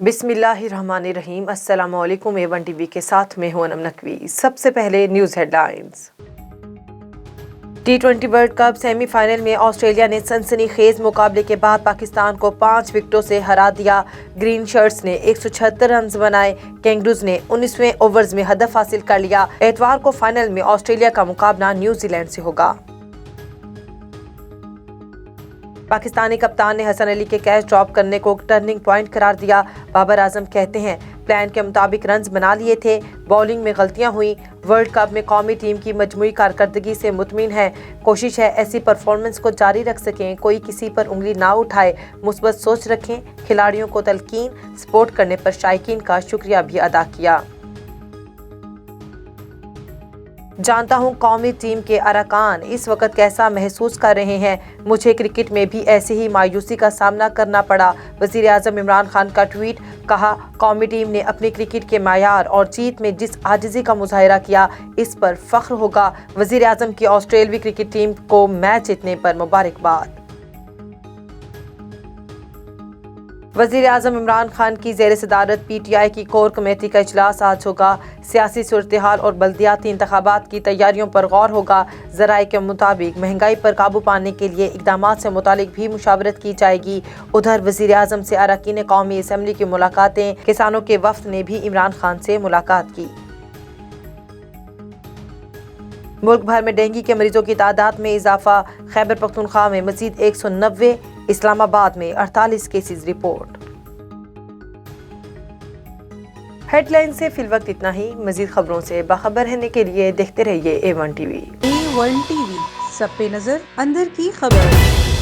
बिस्मिल्लाहिर्रहमानिर्रहीम। अस्सलाम वालेकुम। A1 TV के साथ में हूं अनम नकवी। सबसे पहले news headlines. T20 world cup semifinal में ऑस्ट्रेलिया ने सनसनीखेज मुकाबले के बाद पाकिस्तान को 5 विकेटों से हरा दिया। ग्रीन शर्ट्स ने 176 रन बनाए। कैंगरूज ने 19वें ओवर्स में हदफ हासिल कर लिया। एतवार को फाइनल में ऑस्ट्रेलिया का मुकाबला न्यूजीलैंड से होगा। पाकिस्तानी कप्तान ने हसन अली के कैच ड्रॉप करने को टर्निंग पॉइंट करार दिया। बाबर आजम कहते हैं, प्लान के मुताबिक रन्स बना लिए थे, बॉलिंग में गलतियां हुई। वर्ल्ड कप में कौमी टीम की मजमूई कारकर्दगी से मुतमिन है। कोशिश है ऐसी परफॉर्मेंस को जारी रख सकें, कोई किसी पर उंगली ना उठाए, मुस्बत सोच रखें। खिलाड़ियों को तलकीन सपोर्ट करने पर शायकीन का शुक्रिया भी अदा किया। जानता हूं कौमी टीम के अरकान इस वक्त कैसा महसूस कर रहे हैं। मुझे क्रिकेट में भी ऐसे ही मायूसी का सामना करना पड़ा। वज़ीर आज़म इमरान खान का ट्वीट। कहा, कौमी टीम ने अपनी क्रिकेट के मायार और जीत में जिस आजिज़ी का मुजाहिरा किया, इस पर फख्र होगा। वज़ीर आज़म की ऑस्ट्रेलवी क्रिकेट टीम को मैच जीतने पर मुबारकबाद। वज़ीर आज़म इमरान खान की ज़ेर सदारत PTI की कोर कमेटी का इजलास आज होगा। सियासी सूरत-ए-हाल और बल्दियाती इंतखाबात की तैयारियों पर गौर होगा। ज़राए के मुताबिक महंगाई पर काबू पाने के लिए इक़दामात से मुतालिक भी मुशावरत की जाएगी। उधर वज़ीर आज़म से अरकान कौमी असम्बली की मुलाकातें। किसानों के वफ़द ने भी इमरान खान से मुलाकात की। मुल्क भर में डेंगू के मरीजों की तादाद में इजाफा। खैबर पख्तूनख्वा में मजीद 190, इस्लामाबाद में 48 केसेस रिपोर्ट। हेडलाइन से फिलवक्त इतना ही। मजीद खबरों से बाखबर रहने के लिए देखते रहिए A1 TV। A1 TV, सब पे नजर, अंदर की खबर।